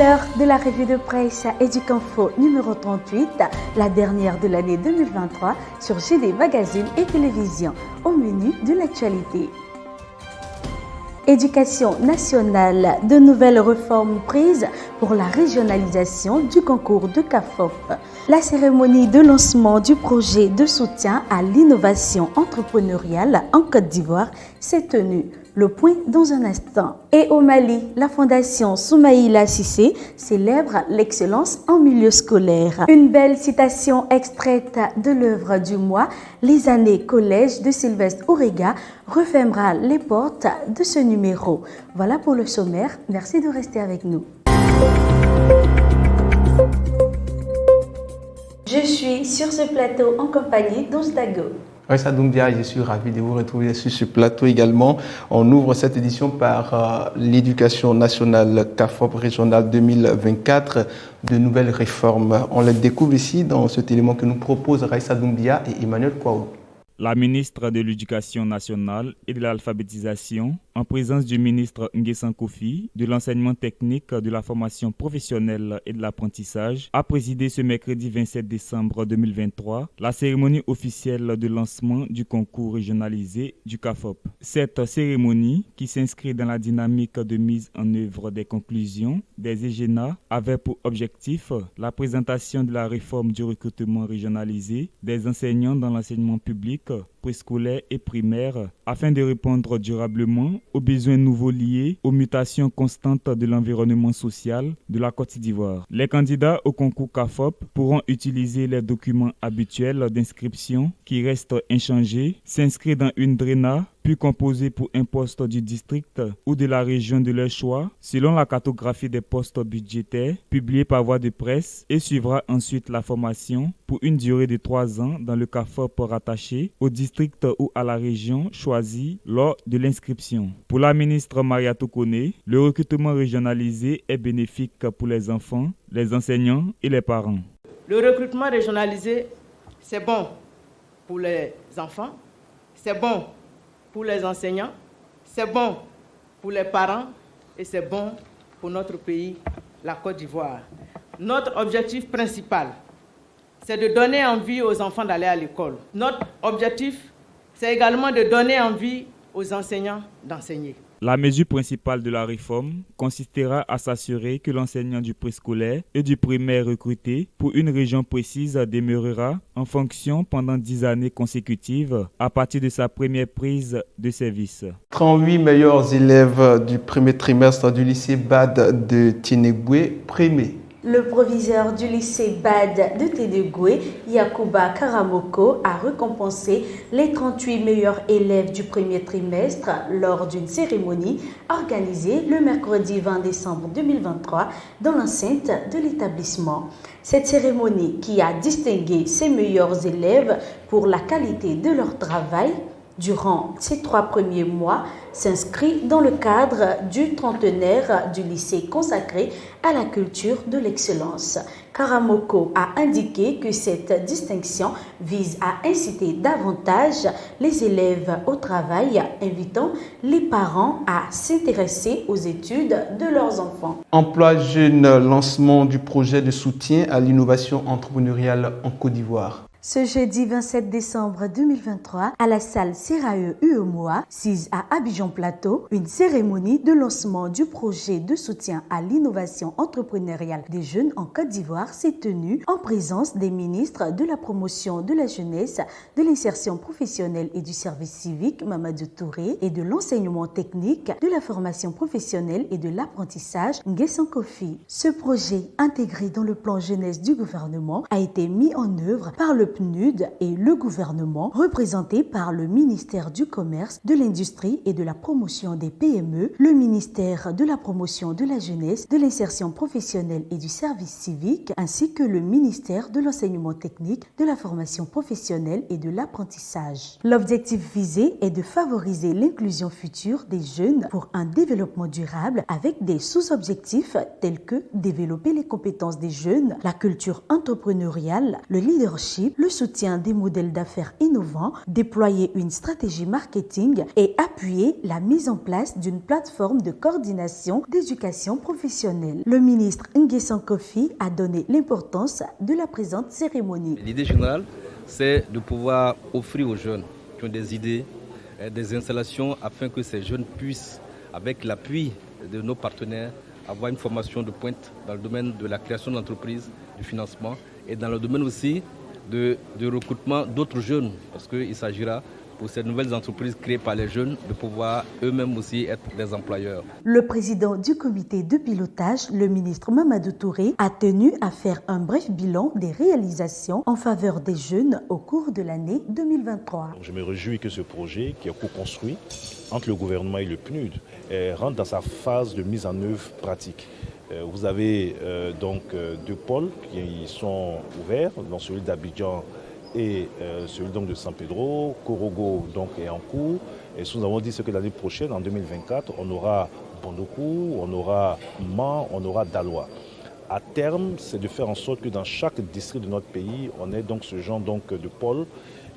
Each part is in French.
l'heure de la revue de presse Educinfo numéro 38, la dernière de l'année 2023 sur GD Magazine et Télévision. Au menu de l'actualité. Éducation nationale, de nouvelles réformes prises pour la régionalisation du concours de CAFOP. La cérémonie de lancement du projet de soutien à l'innovation entrepreneuriale en Côte d'Ivoire s'est tenue. Le point dans un instant. Et au Mali, la fondation Soumaïla Cissé célèbre l'excellence en milieu scolaire. Une belle citation extraite de l'œuvre du mois, Les années collège de Sylvestre Ourega, refermera les portes de ce numéro. Voilà pour le sommaire. Merci de rester avec nous. Je suis sur ce plateau en compagnie d'Ousdago. Raissa Doumbia, je suis ravi de vous retrouver sur ce plateau également. On ouvre cette édition par l'éducation nationale CAFOP régionale 2024, de nouvelles réformes. On les découvre ici dans cet élément que nous proposent Raissa Doumbia et Emmanuel Kouaou. La ministre de l'Éducation nationale et de l'alphabétisation, en présence du ministre Nguessan Kofi, de l'enseignement technique, de la formation professionnelle et de l'apprentissage, a présidé ce mercredi 27 décembre 2023 la cérémonie officielle de lancement du concours régionalisé du CAFOP. Cette cérémonie, qui s'inscrit dans la dynamique de mise en œuvre des conclusions des EGENA, avait pour objectif la présentation de la réforme du recrutement régionalisé des enseignants dans l'enseignement public, préscolaire et primaire, afin de répondre durablement aux besoins nouveaux liés aux mutations constantes de l'environnement social de la Côte d'Ivoire. Les candidats au concours CAFOP pourront utiliser les documents habituels d'inscription qui restent inchangés, s'inscrire dans une DRENA, puis composer pour un poste du district ou de la région de leur choix, selon la cartographie des postes budgétaires, publiée par voie de presse, et suivra ensuite la formation pour une durée de 3 ans dans le CAFOP rattaché au district ou à la région choisie lors de l'inscription. Pour la ministre Mariatou Kone, le recrutement régionalisé est bénéfique pour les enfants, les enseignants et les parents. Le recrutement régionalisé, c'est bon pour les enfants, c'est bon pour les enseignants, c'est bon pour les parents et c'est bon pour notre pays, la Côte d'Ivoire. Notre objectif principal, c'est de donner envie aux enfants d'aller à l'école. Notre objectif, c'est également de donner envie aux enseignants d'enseigner. La mesure principale de la réforme consistera à s'assurer que l'enseignant du préscolaire et du primaire recruté pour une région précise demeurera en fonction pendant 10 années consécutives à partir de sa première prise de service. 38 meilleurs élèves du premier trimestre du lycée BAD de Tinegwe primés. Le proviseur du lycée BAD de Tédégoué, Yacouba Karamoko, a récompensé les 38 meilleurs élèves du premier trimestre lors d'une cérémonie organisée le mercredi 20 décembre 2023 dans l'enceinte de l'établissement. Cette cérémonie, qui a distingué ses meilleurs élèves pour la qualité de leur travail durant ces 3 premiers mois, s'inscrit dans le cadre du trentenaire du lycée consacré à la culture de l'excellence. Karamoko a indiqué que cette distinction vise à inciter davantage les élèves au travail, invitant les parents à s'intéresser aux études de leurs enfants. Emploi jeune, lancement du projet de soutien à l'innovation entrepreneuriale en Côte d'Ivoire. Ce jeudi 27 décembre 2023, à la salle Serae UEMOA, 6 à Abidjan Plateau, une cérémonie de lancement du projet de soutien à l'innovation entrepreneuriale des jeunes en Côte d'Ivoire s'est tenue en présence des ministres de la promotion de la jeunesse, de l'insertion professionnelle et du service civique, Mamadou Touré, et de l'enseignement technique, de la formation professionnelle et de l'apprentissage, Nguessan Kofi. Ce projet, intégré dans le plan jeunesse du gouvernement, a été mis en œuvre par le PNUD et le gouvernement, représenté par le ministère du Commerce, de l'Industrie et de la Promotion des PME, le ministère de la Promotion de la Jeunesse, de l'Insertion professionnelle et du Service civique, ainsi que le ministère de l'Enseignement technique, de la Formation professionnelle et de l'Apprentissage. L'objectif visé est de favoriser l'inclusion future des jeunes pour un développement durable avec des sous-objectifs tels que développer les compétences des jeunes, la culture entrepreneuriale, le leadership, le soutien des modèles d'affaires innovants, déployer une stratégie marketing et appuyer la mise en place d'une plateforme de coordination d'éducation professionnelle. Le ministre Nguessan Kofi a donné l'importance de la présente cérémonie. L'idée générale, c'est de pouvoir offrir aux jeunes qui ont des idées, des installations afin que ces jeunes puissent, avec l'appui de nos partenaires, avoir une formation de pointe dans le domaine de la création d'entreprises, du financement et dans le domaine aussi de recrutement d'autres jeunes, parce qu'il s'agira pour ces nouvelles entreprises créées par les jeunes de pouvoir eux-mêmes aussi être des employeurs. Le président du comité de pilotage, le ministre Mamadou Touré, a tenu à faire un bref bilan des réalisations en faveur des jeunes au cours de l'année 2023. Je me réjouis que ce projet, qui est co-construit entre le gouvernement et le PNUD, rentre dans sa phase de mise en œuvre pratique. Vous avez donc deux pôles qui sont ouverts, dans celui d'Abidjan et celui donc de San Pedro. Korogo donc est en cours. Et nous avons dit que l'année prochaine, en 2024, on aura Bondokou, on aura Man, on aura Daloa. À terme, c'est de faire en sorte que dans chaque district de notre pays, on ait donc ce genre donc de pôle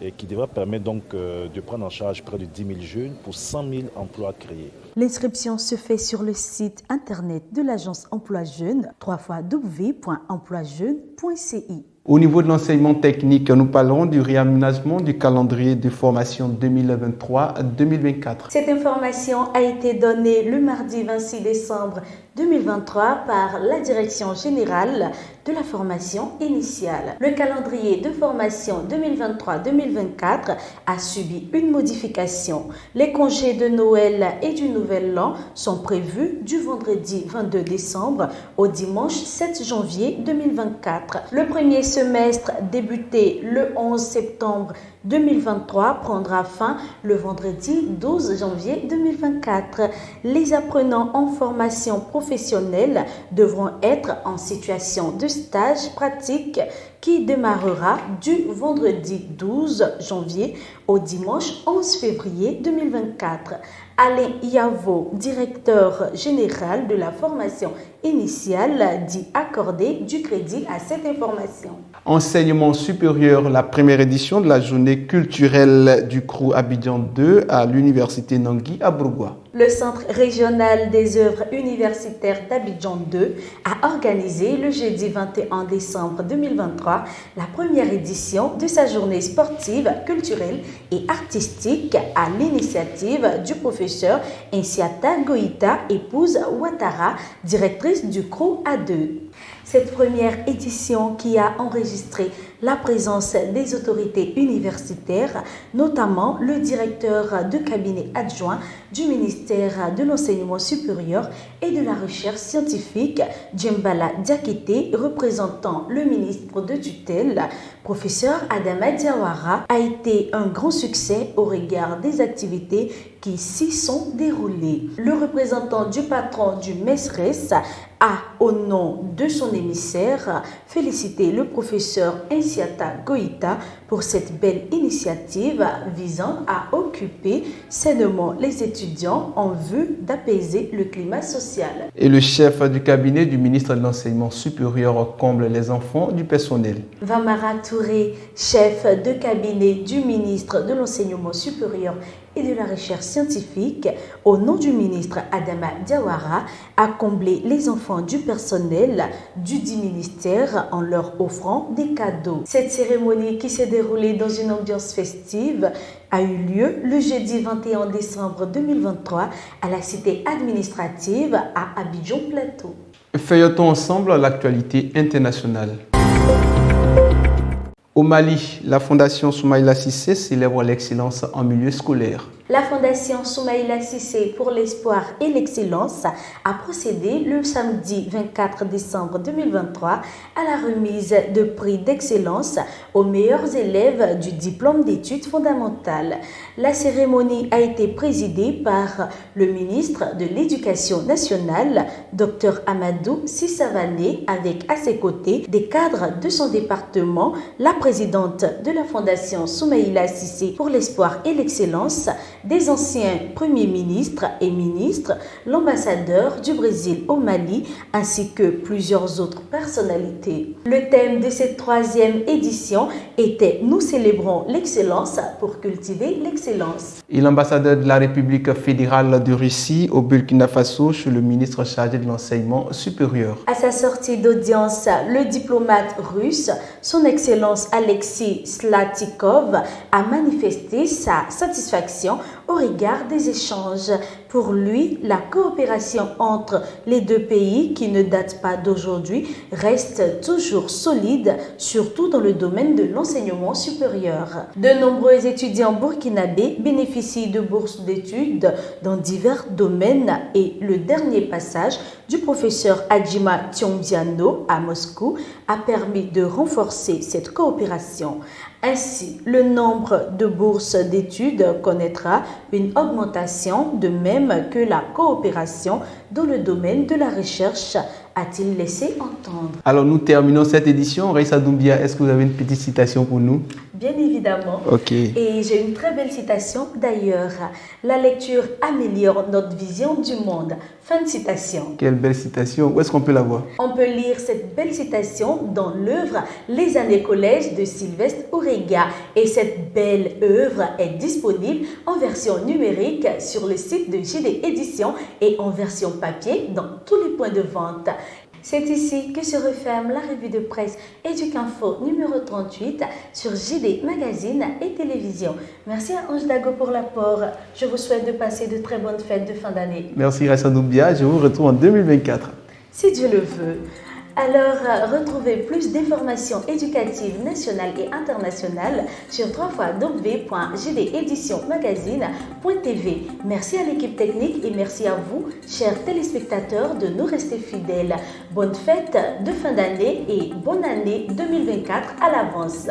et qui devra permettre donc de prendre en charge près de 10 000 jeunes pour 100 000 emplois créés. L'inscription se fait sur le site internet de l'agence Emploi Jeune, www.emploijeune.ci. Au niveau de l'enseignement technique, nous parlerons du réaménagement du calendrier de formation 2023-2024. Cette information a été donnée le mardi 26 décembre 2023 par la Direction générale de la formation initiale. Le calendrier de formation 2023-2024 a subi une modification. Les congés de Noël et du Nouvel An sont prévus du vendredi 22 décembre au dimanche 7 janvier 2024. Le premier semestre débuté le 11 septembre 2023 prendra fin le vendredi 12 janvier 2024. Les apprenants en formation professionnelle devront être en situation de stage pratique qui démarrera du vendredi 12 janvier au dimanche 11 février 2024. Alain Yavo, directeur général de la formation initiale, dit accorder du crédit à cette information. Enseignement supérieur, la première édition de la journée culturelle du CRU Abidjan 2 à l'université Nangui à Bourgois. Le Centre régional des œuvres universitaires d'Abidjan 2 a organisé le jeudi 21 décembre 2023 la première édition de sa journée sportive, culturelle et artistique à l'initiative du professeur Insiata Goïta, épouse Ouattara, directrice du CRU A2. Cette première édition qui a enregistré la présence des autorités universitaires, notamment le directeur de cabinet adjoint du ministère de l'Enseignement supérieur et de la Recherche scientifique, Djembala Diakité, représentant le ministre de tutelle, professeur Adama Diawara, a été un grand succès au regard des activités qui s'y sont déroulées. Le représentant du patron du MESRES a, au nom de son émissaire, félicité le professeur Insiata Goïta pour cette belle initiative visant à occuper sainement les étudiants en vue d'apaiser le climat social. Et le chef du cabinet du ministre de l'Enseignement supérieur comble les enfants du personnel. Vamara Touré, chef de cabinet du ministre de l'Enseignement supérieur et de la Recherche scientifique, au nom du ministre Adama Diawara, a comblé les enfants du personnel du dit ministère en leur offrant des cadeaux. Cette cérémonie, qui s'est déroulée dans une ambiance festive, a eu lieu le jeudi 21 décembre 2023 à la cité administrative à Abidjan Plateau. Feuilletons ensemble l'actualité internationale. Au Mali, la Fondation Soumaïla Cissé célèbre l'excellence en milieu scolaire. La Fondation Soumaïla Cissé pour l'espoir et l'excellence a procédé le samedi 24 décembre 2023 à la remise de prix d'excellence aux meilleurs élèves du diplôme d'études fondamentales. La cérémonie a été présidée par le ministre de l'Éducation nationale, Dr Amadou Sissavané, avec à ses côtés des cadres de son département, la présidente de la Fondation Soumaïla Cissé pour l'espoir et l'excellence, des anciens premiers ministres et ministres, l'ambassadeur du Brésil au Mali, ainsi que plusieurs autres personnalités. Le thème de cette 3e édition était « Nous célébrons l'excellence pour cultiver l'excellence ». Et l'ambassadeur de la République fédérale de Russie au Burkina Faso chez le ministre chargé de l'enseignement supérieur. À sa sortie d'audience, le diplomate russe, son Excellence Alexis Slatikov, a manifesté sa satisfaction au regard des échanges. Pour lui, la coopération entre les deux pays, qui ne date pas d'aujourd'hui, reste toujours solide, surtout dans le domaine de l'enseignement supérieur. De nombreux étudiants burkinabés bénéficient de bourses d'études dans divers domaines et le dernier passage du professeur Adjima Tiondiano à Moscou a permis de renforcer cette coopération. Ainsi, le nombre de bourses d'études connaîtra une augmentation, de même que la coopération dans le domaine de la recherche, a-t-il laissé entendre. Alors nous terminons cette édition. Raissa Doumbia, est-ce que vous avez une petite citation pour nous? Bien évidemment. Ok. Et j'ai une très belle citation d'ailleurs. La lecture améliore notre vision du monde. Fin de citation. Quelle belle citation. Où est-ce qu'on peut la voir? On peut lire cette belle citation dans l'œuvre Les années collège de Sylvestre Ourega. Et cette belle œuvre est disponible en version numérique sur le site de JD Éditions et en version papier dans tous les points de vente. C'est ici que se referme la revue de presse Éduc-Info numéro 38 sur JD Magazine et Télévision. Merci à Ange Dago pour l'apport. Je vous souhaite de passer de très bonnes fêtes de fin d'année. Merci Raissa Doumbia. Je vous retrouve en 2024. Si Dieu le veut. Alors, retrouvez plus d'informations éducatives nationales et internationales sur www.jdéditionmagazine.tv. Merci à l'équipe technique et merci à vous, chers téléspectateurs, de nous rester fidèles. Bonne fête de fin d'année et bonne année 2024 à l'avance.